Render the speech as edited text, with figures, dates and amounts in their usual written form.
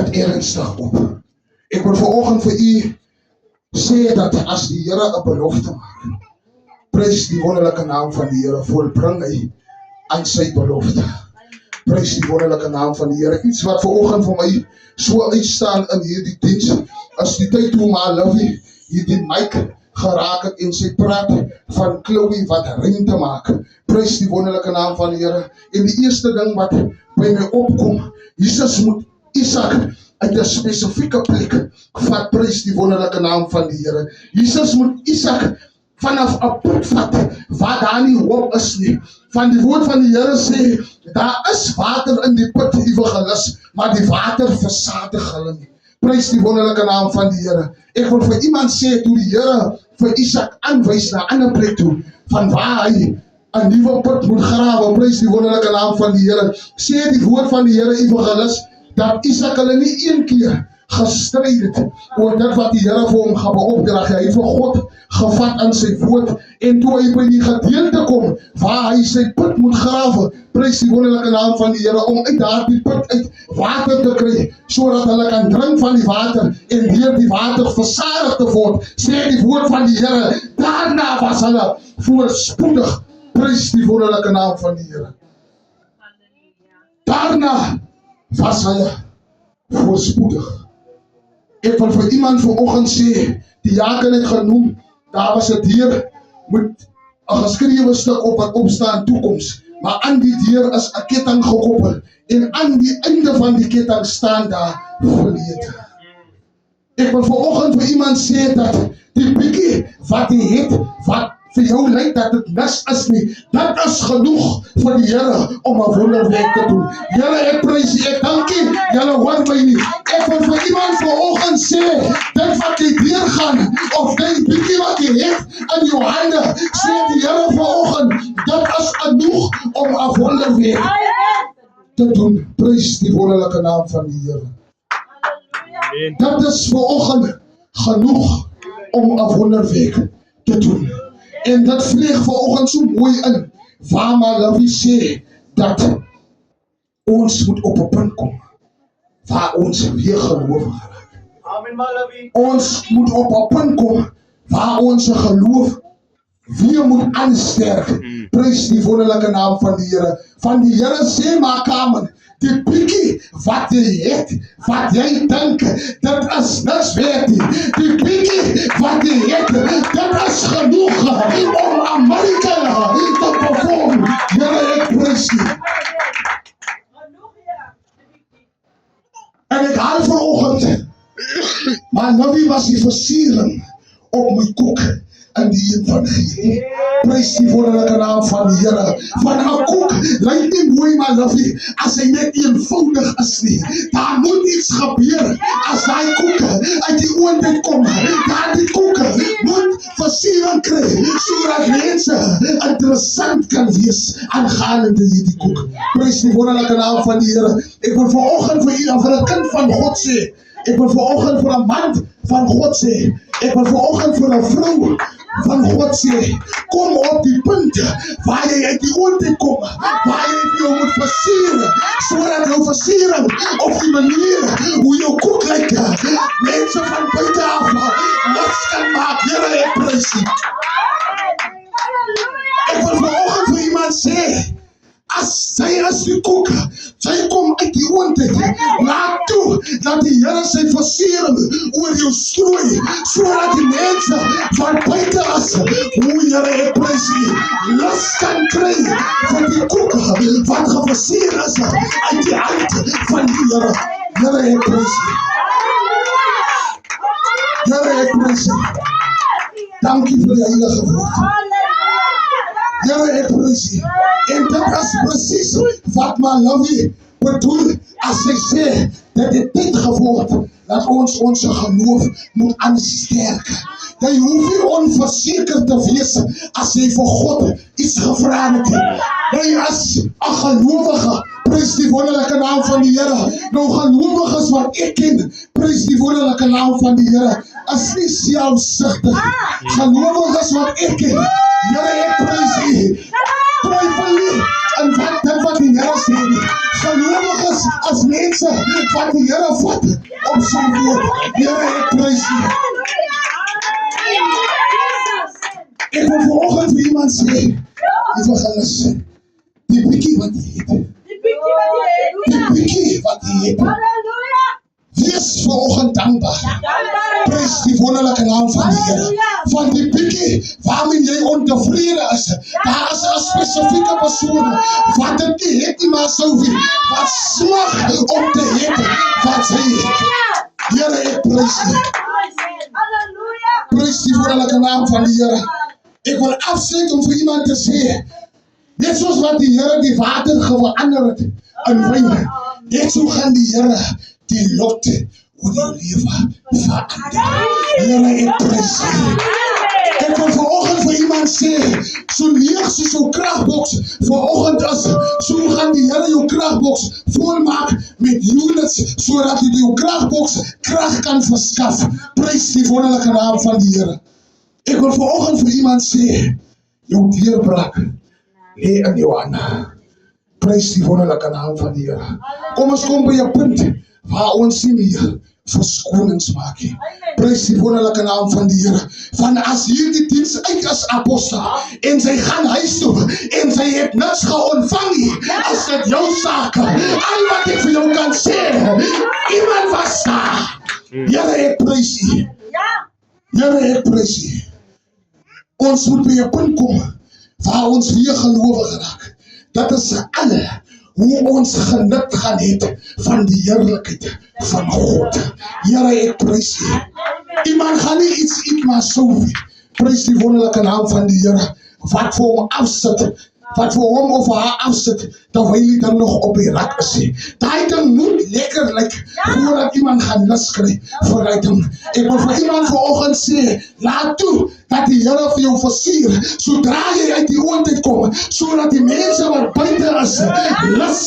dit ernstig op. Ek wil vanoggend vir u sê dat as die Here 'n belofte maak, prys die wonderlike naam van die Here, volbring hy aan sy belofte. Prys die wonderlike naam van die Here. Iets wat vanoggend vir my so uitstaan in hierdie diens, as die tyd hoe my lovey hierdie mic geraak het en sy praat van Chloe wat ruimte maak. Prys die wonderlike naam van die Here. En die eerste ding wat by my opkom, Jesus moet Isak uit 'n spesifieke plek vat. Prys die wonderlike naam van die Here. Jesus moet Isak vanaf 'n put vat waar daar nie hoop is nie. Van die woord van die Here sê, daar is water in die put, evangelis, maar die water versadig hulle nie. Prys die wonderlike naam van die Here. Ek wil vir iemand sê, toe die Here vir Isak aanwys na 'n ander plek toe, van waar hy 'n nuwe put moet grawe, prys die wonderlike naam van die Here, sê die woord van die Here, evangelis, dat Isak hulle nie een keer gestryd het oor dit wat die Here vir hom gaan beopdrag. Hy het vir God gevat aan sy woord, en toe hy by die gedeelte kom waar hy sy put moet grawe, prys die wonderlike naam van die Here, om uit daardie put uit water te kry, sodat hulle kan drink van die water en deur die water versadig te word, sê die woord van die Here, daarna was hulle voorspoedig. Prys die wonderlike naam van die Here. Daarna was hulle voorspoedig. Ek wil vir iemand vanoggend sê, die Jakob het genoem, daar was 'n deur met 'n geskrewe stuk op wat opstaan toekoms, maar aan die deur is 'n ketting gekoppel, en aan die einde van die ketting staan daar verlede. Ek wil vanoggend vir iemand sê dat die bietjie wat jy het, wat vir jou lyk dat dit niks is nie, dat is genoeg vir die Here om 'n wonderwerk te doen. Here, ek prys U, ek dank U, julle hoor my nie. Ek wil vir iemand vanoggend sê, dit wat jy deurgaan, of dit bietjie wat jy het in jou hande, sê die Here vanoggend, dit is genoeg om 'n wonderwerk te doen. Prys die wonderlike naam van die Here. Dit is vanoggend genoeg om 'n wonderwerk te doen. En dit vlieg vanoggend so mooi in, waar Malawi sê, dat ons moet op 'n punt kom, waar ons weer gelowig raak. Amen, Malawi. Ons moet op 'n punt kom, waar ons geloof weer moet aansterk. Prys die wonderlike naam van die Here. Van die Here sê maar, Kamen, die bietjie wat jy het, wat jy dink, dit is niks werd nie. Die bietjie wat jy het, dit is genoeg om Amerika te perform. Here, ek prys U. En ek haal vanoggend, maar nou wie was die versiering op my koek in die evangelie. Prys die wonderlike naam van die Here. Van 'n koek lyk nie mooi, maar liefie, as hy net eenvoudig is nie. Daar moet iets gebeur as daai koeke uit die oond uitkom. Daardie koeke moet versiering kry, sodat mense interessant kan wees aangaande hierdie koek. Prys die wonderlike naam van die Here. Ek wil vanoggend vir u, vir 'n kind van God sê, ek wil vanoggend vir 'n man van God sê, ek wil vanoggend vir 'n vrou van God sê, kom op die punt waar jy uit die oond kom, waar jy vir jou moet versier, sodat jou versiering op die manier hoe jou koek lyk, mense van buite af los kan maak. Here, ek prys U. Ek wil vanoggend vir iemand sê, as sy is die koek, sy kom uit die oond uit, laat toe dat die Here sy versiering oor jou strooi, sodat die mense van buite as, hoe Here, ek prys U, lus kan kry van die koek wat geversier is uit die hand van die Here. Here, ek prys U. Here, ek prys U. Dankie vir die heilige woord. Here, ek prys U. En dit is presies wat Malawi bedoel as hy sê dat dit tyd geword dat ons geloof moet aansterk. Jy hoef nie onversekerd te wees as jy vir God iets gevra het. Jy as 'n gelowige, prys die wonderlike naam van die Here. Nou gelowiges wat ek ken, prys die wonderlike naam van die Here, is nie selfsugtig. Gelowiges wat ek ken, Here, ek prys U. Twyfel nie in wat die Here sê nie. Gelowiges as mense wat die Here vat op sy woord. Here, ek prys U. Ek wil vanoggend vir iemand sê, evangelis, die bietjie wat jy het. Die bietjie wat jy het. Wees vanoggend dankbaar. Prys die wonderlike naam van die Here. Van die bietjie waarmee jy ontevrede is. Daar is 'n spesifieke persoon wat dit nie het nie, maar sou wie wat smag om te het wat sy het. Here, ek prys U. Prys die wonderlike naam van die Here. Ek wil afsluit om vir iemand te sê, net soos wat die Here die water verander het in wyn, net so gaan die Here die lot oor jou lewe verander. Here, ek prys U. Ek wil vanoggend vir iemand sê, so leeg soos jou kragboks vanoggend is, so gaan die Here jou kragboks volmaak met units, sodat jy jou kragboks krag kan verskaf. Prys die wonderlike naam van die Here. Ek wil vanoggend vir iemand sê, jou deurbraak lê in jou hande. Prys die wonderlike naam van die Here. Kom ons kom by 'n punt waar ons nie meer verskonings maak nie. Prys die wonderlike naam van die Here. Van as hierdie diens uit as apostel en sy gaan huis toe en sy het niks geontvang nie, as dit jou saak. Al wat ek vir jou kan sê, iemand was daar. Here, ek prys U. Here, ek prys U. Ons moet by 'n punt kom waar ons weer gelowig raak. Dat is alle hoe ons genut gaan het van die heerlikheid van God. Here, ek prys U. Iemand gaan nie iets eet maar sou. Prys die wonderlike naam van die Here. Wat vir hom afsit, wat vir hom of haar afsit, terwyl hy dan nog op die rak is. Daai ding moet lekker lyk voordat iemand gaan lus kry vir daai ding. Ek wil vir iemand vanoggend sê, laat toe dat die Here vir jou versier, sodra jy uit die oond uitkom, sodat die mense wat buite is, lus